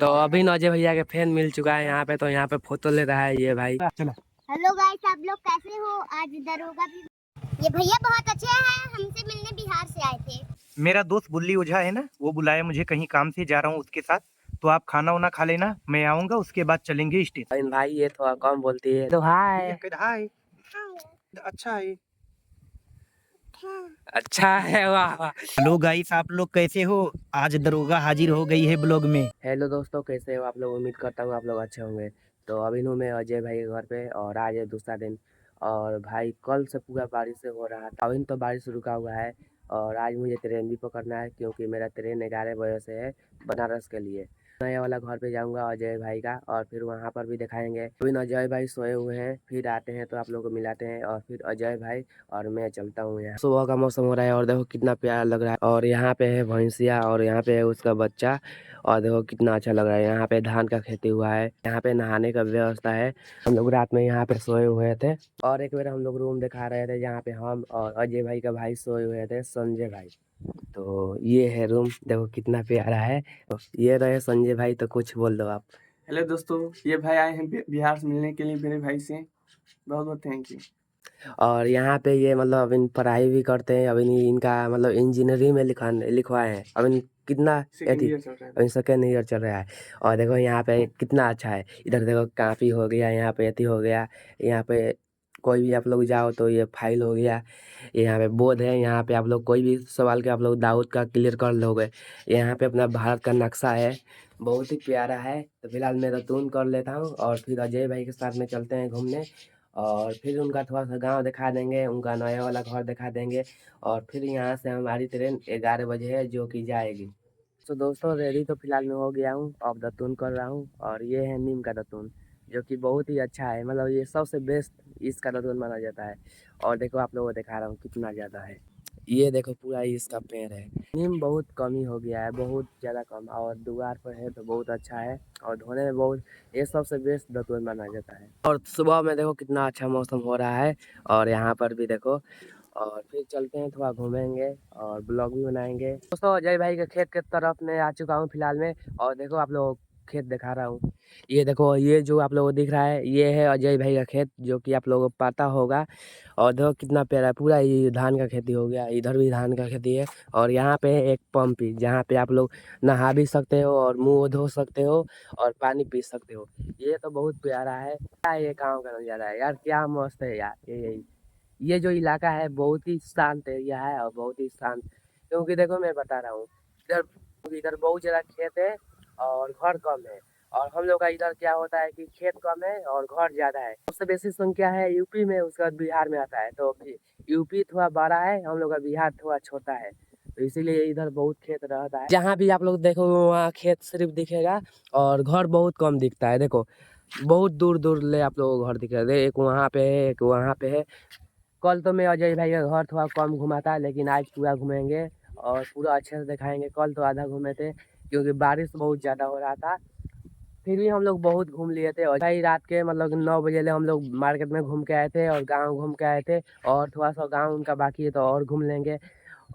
तो अभी नौजे भैया के फैन मिल चुका है यहाँ पे, तो यहाँ पे फोटो ले रहा है ये भाई। चलो। हेलो गाइस, आप लोग कैसे हो? आज दरोगा भी ये भैया बहुत अच्छे हैं, हमसे मिलने बिहार से आए थे। मेरा दोस्त बुल्ली ओझा है ना, वो बुलाया मुझे कहीं काम से, जा रहा हूँ उसके साथ। तो आप खाना वाना खा लेना, मैं आऊंगा, उसके बाद चलेंगे स्टेशन। भाई ये थोड़ा कम बोलती है तो हाय। हाय। अच्छा है। अच्छा है, वाह वाह। हेलो गाइस, आप लोग कैसे हो? आज दरोगा हाजिर हो गई है ब्लॉग में। हेलो दोस्तों, कैसे हो आप लोग? उम्मीद करता हूँ आप लोग अच्छे होंगे। तो अभी हूँ मैं अजय भाई के घर पे, और आज है दूसरा दिन। और भाई कल से पूरा बारिश से हो रहा था, अभी तो बारिश रुका हुआ है। और आज मुझे ट्रेन भी पकड़ना है, क्योंकि मेरा ट्रेन 11 बजे से है बनारस के लिए। नया वाला घर पे जाऊंगा अजय भाई का, और फिर वहाँ पर भी दिखाएंगे। अभी अजय भाई सोए हुए हैं, फिर आते हैं तो आप लोग को मिलाते हैं। और फिर अजय भाई और मैं चलता हूँ। यहाँ सुबह का मौसम हो रहा है, और देखो कितना प्यारा लग रहा है। और यहाँ पे है भैंसिया, और यहाँ पे है उसका बच्चा। और देखो कितना अच्छा लग रहा है। यहाँ पे धान का खेती हुआ है, यहाँ पे नहाने का व्यवस्था है। हम लोग रात में यहाँ पे सोए हुए थे। और एक बार हम लोग रूम दिखा रहे थे, जहाँ पे हम और अजय भाई का भाई सोए हुए थे, संजय भाई। तो ये है रूम, देखो कितना प्यारा है। ये रहे संजय भाई, तो कुछ बोल दो आप। हेलो दोस्तों, ये भाई आए हैं बिहार से मिलने के लिए मेरे भाई से। बहुत बहुत थैंक यू। और यहाँ पे ये मतलब अभी पढ़ाई भी करते हैं। अभी इनका मतलब इंजीनियरिंग में लिखवाए हैं। अभी कितना सेकेंड ईयर चल रहा है। अभी सेकेंड ईयर चल रहा है। और देखो यहाँ पे कितना अच्छा है। इधर देखो काफी हो गया, यहाँ पे एथी हो गया। यहाँ पे कोई भी आप लोग जाओ तो ये फाइल हो गया। यहाँ पे बोर्ड है, यहाँ पे आप लोग कोई भी सवाल के आप लोग डाउट का क्लियर कर लोगे। यहाँ पे अपना भारत का नक्शा है, बहुत ही प्यारा है। तो फिलहाल मैं रतून कर लेता हूँ, और फिर अजय भाई के साथ में चलते हैं घूमने। और फिर उनका थोड़ा सा गांव दिखा देंगे, उनका नया वाला घर दिखा देंगे। और फिर यहाँ से हमारी ट्रेन 11 बजे है, जो कि जाएगी। तो दोस्तों रेडी तो फिलहाल मैं हो गया हूँ, अब दातून कर रहा हूँ। और ये है नीम का दातून, जो कि बहुत ही अच्छा है। मतलब ये सबसे बेस्ट इसका दातून माना जाता है। और देखो आप लोगों को दिखा रहा हूँ कितना ज़्यादा है। ये देखो पूरा इसका पेड़ है। नीम बहुत कम ही हो गया है, बहुत ज़्यादा कम। और दीवार पर है तो बहुत अच्छा है, और धोने में बहुत, ये सबसे बेस्ट दातून माना जाता है। और सुबह में देखो कितना अच्छा मौसम हो रहा है, और यहाँ पर भी देखो। और फिर चलते हैं, थोड़ा घूमेंगे और ब्लॉग भी बनाएंगे। दोस्तों अजय भाई के खेत के तरफ में आ चुका हूँ फिलहाल में। और देखो आप लोग खेत दिखा रहा हूँ। ये देखो, ये जो आप लोगों को दिख रहा है, ये है अजय भाई का खेत, जो कि आप लोगों को पता होगा। और देखो कितना प्यारा है, पूरा ये धान का खेती हो गया, इधर भी धान का खेती है। और यहाँ पे है एक पंप ही, जहाँ पे आप लोग नहा भी सकते हो, और मुंह धो सकते हो, और पानी पी सकते हो। ये तो बहुत प्यारा है। क्या ये गाँव का नजारा है यार, क्या मस्त है यार। ये जो इलाका है बहुत ही शांत एरिया है, और बहुत ही शांत। क्योंकि देखो मैं बता रहा हूँ, इधर इधर बहुत ज़्यादा खेत है और घर कम है। और हम लोग का इधर क्या होता है कि खेत कम है और घर ज़्यादा है। सबसे बेसी संख्या है यूपी में, उसके बाद बिहार में आता है। तो यूपी थोड़ा बड़ा है, हम लोग का बिहार थोड़ा छोटा है। तो इसीलिए इधर बहुत खेत रहता है। जहाँ भी आप लोग देखो वहाँ खेत सिर्फ दिखेगा, और घर बहुत कम दिखता है। देखो बहुत दूर दूर ले आप लोगों को घर दिख रहा है, एक वहाँ पे है, एक वहाँ पे है। कल तो मैं अजय भाई का घर थोड़ा कम घुमा था, लेकिन आज पूरा घूमेंगे और पूरा अच्छे से दिखाएंगे। कल तो आधा घूमे थे, क्योंकि बारिश बहुत ज़्यादा हो रहा था। फिर भी हम लोग बहुत घूम लिए थे। और भाई रात के मतलब 9 बजे ले हम लोग मार्केट में घूम के आए थे, और गांव घूम के आए थे। और थोड़ा सा गांव उनका बाकी है, तो और घूम लेंगे।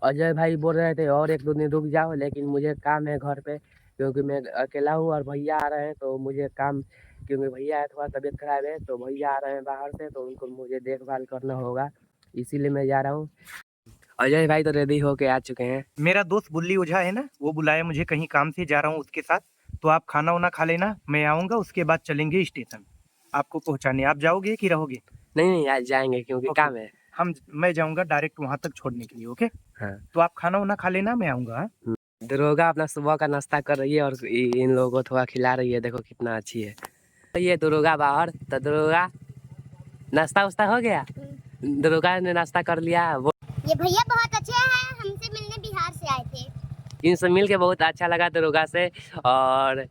अजय भाई बोल रहे थे और 1-2 दिन रुक जाओ, लेकिन मुझे काम है घर पे, क्योंकि मैं अकेला हूँ और भैया आ रहे हैं, तो मुझे काम, क्योंकि भैया है थोड़ा तबीयत खराब है, तो भैया आ रहे हैं बाहर से, तो उनको मुझे देखभाल करना होगा, इसीलिए मैं जा रहा हूँ। अजय भाई तो रेडी होके आ चुके हैं। मेरा दोस्त बुल्ली ओझा है ना, वो बुलाया मुझे कहीं काम से, जा रहा हूँ उसके साथ। तो आप खाना वाना खा लेना, मैं आऊंगा, उसके बाद चलेंगे स्टेशन आपको पहुंचाने। आप जाओगे कि रहोगे? नहीं नहीं, आज जाएंगे क्योंकि काम है। मैं जाऊंगा डायरेक्ट वहां तक छोड़ने के लिए। ओके, हाँ। तो आप खाना वाना खा लेना, मैं आऊंगा। हाँ? दरोगा अपना सुबह का नाश्ता कर रही है, और इन लोगों को थोड़ा खिला रही है। देखो कितना अच्छी है। तो ये दरोगा बाहर, तो दरोगा नाश्ता वास्ता हो गया। दरोगा ने नाश्ता कर लिया। वो ये भैया बहुत अच्छे हैं, हमसे मिलने बिहार से आए थे। इनसे मिल के बहुत अच्छा लगा दरोगा से। और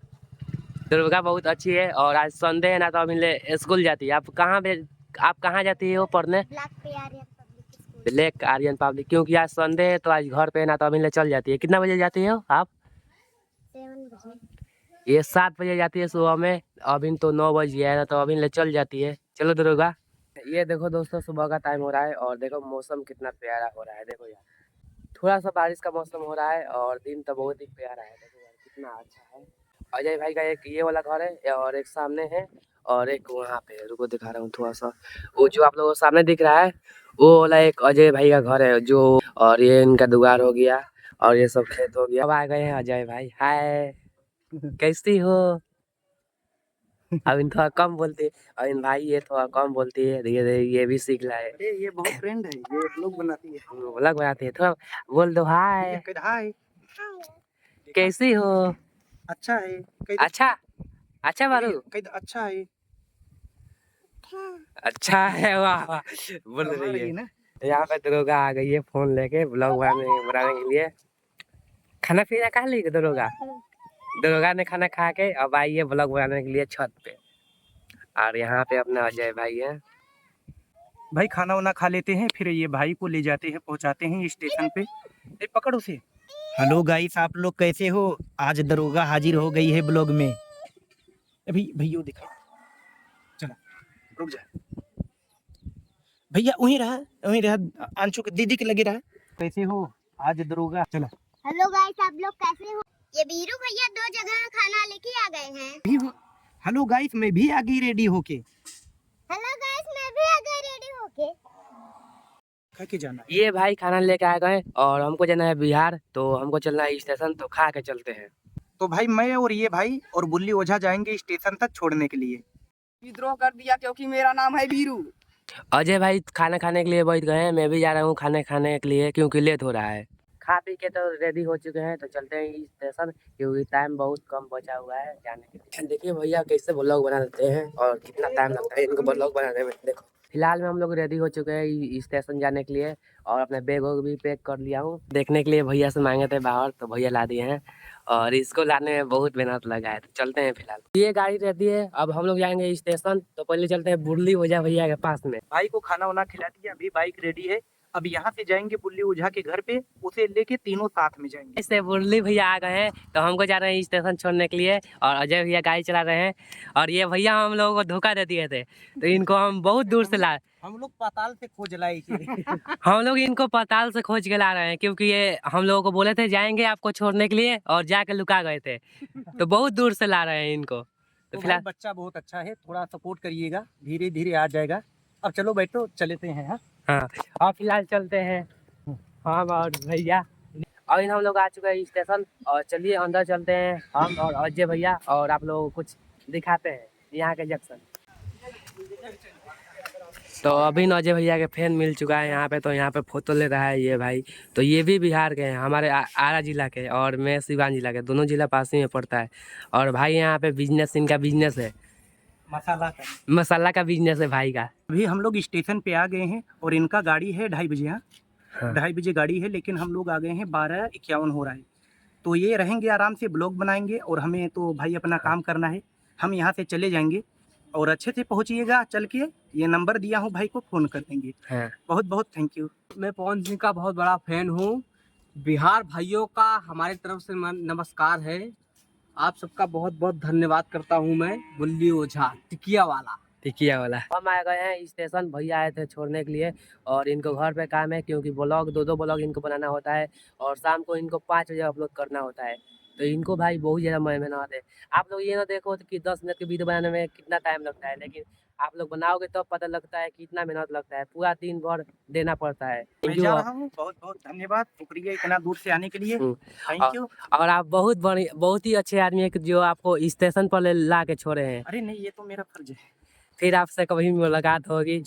दरोगा बहुत अच्छी है। और आज संडे है ना, तो अभी स्कूल जाती है। आप कहाँ जाती हो पढ़ने? Black Aryan public. क्योंकि आज संडे है, तो आज घर पे है ना, तो अभी चल जाती है। कितना बजे जाती हो आप? 7 बजे। ये 7 बजे जाती है सुबह में। अभी तो 9 बज गया है ना, तो अभी ले चल जाती है। चलो दरोगा। ये देखो दोस्तों, सुबह का टाइम हो रहा है, और देखो मौसम कितना प्यारा हो रहा है। देखो यार, थोड़ा सा बारिश का मौसम हो रहा है, और दिन तो बहुत ही प्यारा है। देखो यार कितना अच्छा है। अजय भाई का एक ये वाला घर है और एक सामने है और एक वहाँ पे, रुको दिखा रहा हूँ थोड़ा सा। वो जो आप लोगों को सामने दिख रहा है वो वाला एक अजय भाई का घर है जो, और ये इनका दुकान हो गया और ये सब खेत हो गया। अब आ गए हैं अजय भाई। हाय, कैसी हो? अब इन थोड़ा कम बोलते, और इन भाई ये थोड़ा कम बोलती है, धीरे धीरे ये भी सीख रहा है। अरे ये बहुत ट्रेंड है, ये ब्लॉग बनाती है। व्लॉग बनाते हैं, थोड़ा बोल दो हाय। हाय, कैसी हो? अच्छा है, अच्छा अच्छा बारू, अच्छा है, अच्छा है, वाह वाह बोल रही है ना। यहाँ पे दरोगा आ गई है फोन लेके ब्लॉग बनाने के लिए। खाना पीना खा ली दरोगा? दरोगा ने खाना खा के अब आई है ब्लॉग बनाने के लिए छत पे। और यहाँ पे अपना अजय भाई है। भाई खाना वाना खा लेते हैं, फिर ये भाई को ले जाते हैं, पहुंचाते हैं स्टेशन पे। ए, पकड़ उसे। हेलो गाइस, आप लोग कैसे हो? आज दरोगा हाजिर हो गई है ब्लॉग में। अभी भैया दिखा, चला रुक जा भैया, वहीं रहा अंशु के दीदी के लगे रहा। कैसे हो? आज दरोगा चला। हेलो गाइस, आप लोग कैसे हो? ये बीरू भैया 2 जगह खाना लेके आ गए हैं। हेलो गाइस, मैं भी आ गई रेडी होके। हेलो गाइस, मैं भी आ गई रेडी होके। खा के जाना। ये भाई खाना लेके आ गए और हमको जाना है बिहार, तो हमको चलना है स्टेशन, तो खा के चलते हैं। तो भाई मैं और ये भाई और बुल्ली ओझा जाएंगे स्टेशन तक छोड़ने के लिए। विद्रोह कर दिया क्योंकि मेरा नाम है वीरू। अजय भाई खाना खाने के लिए बैठ गए हैं, मैं भी जा रहा हूँ खाने खाने के लिए क्योंकि लेट हो रहा है। खा पी के तो रेडी हो चुके हैं, तो चलते हैं स्टेशन क्योंकि टाइम बहुत कम बचा हुआ है जाने के लिए। देखिए भैया कैसे ब्लॉग बना देते हैं और कितना टाइम लगता है इनको ब्लॉग बनाने में, देखो। फिलहाल में हम लोग रेडी हो चुके हैं स्टेशन जाने के लिए और अपने बैग वैग भी पैक कर लिया हूँ। देखने के लिए भैया से मांगे थे बाहर, तो भैया ला दिए हैं और इसको लाने में बहुत मेहनत लगा है। तो चलते हैं फिलहाल, ये गाड़ी रहती है। अब हम लोग जाएंगे स्टेशन, तो पहले चलते हैं बुरली ओझा भैया के पास में। भाई को खाना वाना खिला दिया, अभी बाइक रेडी है। अब यहाँ से जाएंगे बुल्ली ओझा के घर पे, उसे लेके तीनों साथ में जाएंगे। इससे बुरली भैया आ गए हैं, तो हमको जा रहे हैं स्टेशन छोड़ने के लिए और अजय भैया गाड़ी चला रहे हैं। और ये भैया हम लोगों को धोखा दे दिए थे, तो इनको हम बहुत दूर से ला हम लोग पाताल से खोज लाए हम लोग इनको पाताल से खोज के ला रहे हैं क्योंकि ये हम लोगों को बोले थे जाएंगे आपको छोड़ने के लिए और जाके लुका गए थे, तो बहुत दूर से ला रहे हैं इनको। तो तो फिलहाल बच्चा बहुत अच्छा है, थोड़ा सपोर्ट करिएगा, धीरे धीरे आ जाएगा। अब चलो बैठो, चलते हैं। हाँ हाँ, और फिलहाल चलते हैं हम और भैया। और हम लोग आ चुके हैं स्टेशन और चलिए अंदर चलते हैं हम और अजय भैया, और आप लोगों को कुछ दिखाते हैं यहाँ के जंक्शन। तो अभी अजय भैया के फैन मिल चुका है यहाँ पे, तो यहाँ पे फोटो ले रहा है ये भाई। तो ये भी बिहार के हैं, हमारे आरा जिला के, और मैं सिवान जिला के, दोनों जिला पास ही में पड़ता है। और भाई यहाँ पे बिजनेस, इनका बिजनेस है मसाला का बिजनेस है भाई का। अभी हम लोग स्टेशन पे आ गए हैं और इनका गाड़ी है 2:30 बजे। हाँ। 2:30 बजे गाड़ी है, लेकिन हम लोग आ गए हैं 12:51 हो रहा है। तो ये रहेंगे आराम से, ब्लॉग बनाएंगे और हमें तो भाई अपना काम करना है। हम यहाँ से चले जाएंगे और अच्छे से पहुँचिएगा चल के। ये नंबर दिया हूँ, भाई को फ़ोन कर देंगे। हाँ। बहुत बहुत थैंक यू। मैं पवन सिंह का बहुत बड़ा फैन हूँ। बिहार भाइयों का हमारी तरफ से नमस्कार है। आप सबका बहुत बहुत धन्यवाद करता हूँ मैं। बुल्ली ओझा टिकिया वाला। हम आ गए हैं स्टेशन, भैया आए थे छोड़ने के लिए और इनको घर पे काम है क्योंकि ब्लॉग 2-2 ब्लॉग इनको बनाना होता है और शाम को इनको 5 बजे अपलोड करना होता है। तो इनको भाई बहुत ज़्यादा मेहनत है। आप लोग ये ना देखो कि 10 मिनट की वीडियो बनाने में कितना टाइम लगता है, लेकिन आप लोग बनाओगे तब पता लगता है कि कितना मेहनत लगता है, पूरा दिन भर देना पड़ता है। मैं जा रहा हूँ, बहुत बहुत धन्यवाद, शुक्रिया इतना दूर से आने के लिए। Thank you. और आप बहुत ही अच्छे आदमी है जो आपको स्टेशन पर ला के छोड़े हैं। अरे नहीं, ये तो मेरा फर्ज है। फिर आपसे कभी मुलाकात होगी,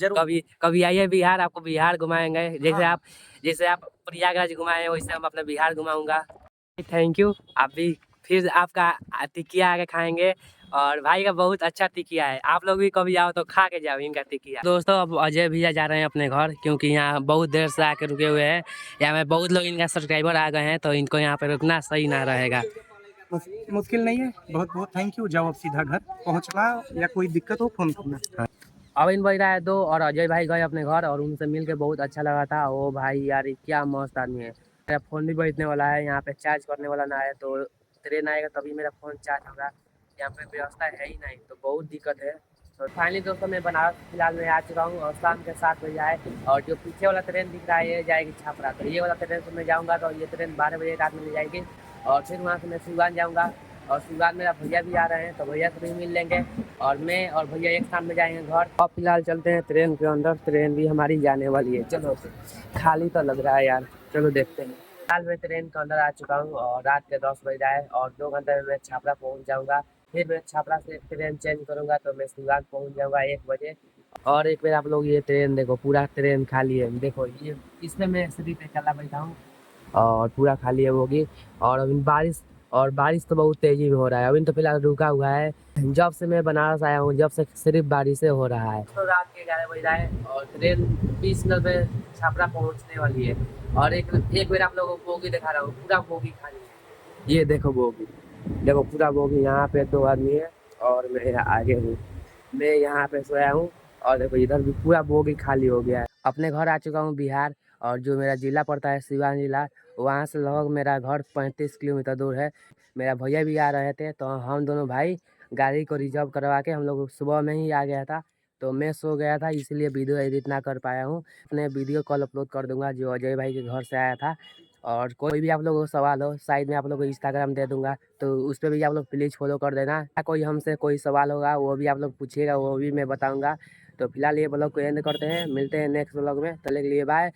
कभी आइए बिहार, आपको बिहार घुमाएंगे। जैसे आप प्रयागराज घुमाए वैसे हम अपना बिहार घुमाऊंगा। Thank you. आप भी फिर आपका टिकिया आके खाएंगे और भाई का बहुत अच्छा टिकिया है, आप लोग भी कभी आओ तो खा के जाओ इनका टिकिया। दोस्तों अब अजय भैया जा रहे हैं अपने घर क्योंकि यहाँ बहुत देर से आके रुके हुए हैं। यहाँ में बहुत लोग इनका सब्सक्राइबर आ गए हैं, तो इनको यहाँ पे रुकना सही ना रहेगा। मुश्किल नहीं है, बहुत बहुत थैंक यू। जाओ अब सीधा घर पहुंचना, या कोई दिक्कत हो फ़ोन करना। अब इन बज रहा है 2 और अजय भाई गए अपने घर और उनसे मिल के बहुत अच्छा लगा था। ओ भाई यार क्या मस्त आदमी है। मेरा फ़ोन भी बजने वाला है, यहाँ पे चार्ज करने वाला ना है, तो ट्रेन आएगा तभी मेरा फ़ोन चार्ज होगा। यहाँ पे व्यवस्था है ही नहीं, तो बहुत दिक्कत है। तो फाइनली दोस्तों मैं बनारस फिलहाल में आ चुका हूँ और शाम के 7 बजे आए, और जो पीछे वाला ट्रेन दिख रहा है ये जाएगी छपरा। तो ये वाला ट्रेन से मैं जाऊँगा, तो ये ट्रेन 12 बजे रात में ले जाएगी और फिर वहाँ से मैं सिवान जाऊँगा और शिवान मेरा भैया भी आ रहे हैं, तो भैया से भी मिल लेंगे और मैं और भैया एक साथ में जाएंगे घर। अब फिलहाल चलते हैं ट्रेन के अंदर, ट्रेन भी हमारी जाने वाली है। चलो, खाली तो लग रहा है यार, चलो देखते हैं। फिलहाल मैं ट्रेन के अंदर आ चुका हूँ और रात के 10 बज रहा है और 2 घंटे में मैं छापरा पहुँच जाऊँगा। फिर मैं छापरा से ट्रेन चेंज करूँगा तो मैं शिवान पहुँच जाऊँगा 1 बजे। और एक बार आप लोग ये ट्रेन देखो, पूरा ट्रेन खाली है। देखो ये, इसमें मैं सीढ़ी पे अकेला बैठा हूँ और पूरा खाली है बोगी। और अभी बारिश तो बहुत तेजी में हो रहा है, अभी तो फिलहाल रुका हुआ है। जब से मैं बनारस आया हूँ, जब से सिर्फ बारिश से हो रहा है। तो रात के 11 बज रहा है और ट्रेन 20 मिनट में छापरा पहुँचने वाली है। और एक बार आप लोगों को बोगी दिखा रहा हूँ, पूरा बोगी खाली है। ये देखो बोगी, देखो पूरा बोगी, यहाँ पे 2 आदमी है और मैं यहाँ आगे हूँ। मैं यहाँ पे सोया हूँ और देखो इधर भी पूरा बोगी खाली हो गया है। अपने घर आ चुका हूँ बिहार, और जो मेरा जिला पड़ता है सिवान जिला, वहाँ से लगभग मेरा घर 35 किलोमीटर दूर है। मेरा भैया भी आ रहे थे, तो हम दोनों भाई गाड़ी को रिजर्व करवा के हम लोग सुबह में ही आ गया था। तो मैं सो गया था, इसलिए वीडियो एडिट ना कर पाया हूँ। अपने वीडियो कॉल अपलोड कर दूंगा जो अजय भाई के घर से आया था। और कोई भी आप लोगों को सवाल हो, साइड में आप लोग को इंस्टाग्राम दे दूंगा, तो उस पर भी आप लोग प्लीज़ फॉलो कर देना। कोई हमसे कोई सवाल होगा वो भी आप लोग पूछिएगा, वो भी मैं बताऊंगा। तो फिलहाल ये ब्लॉग को एंड करते हैं, मिलते हैं नेक्स्ट ब्लॉग में। तब तक के लिए बाय।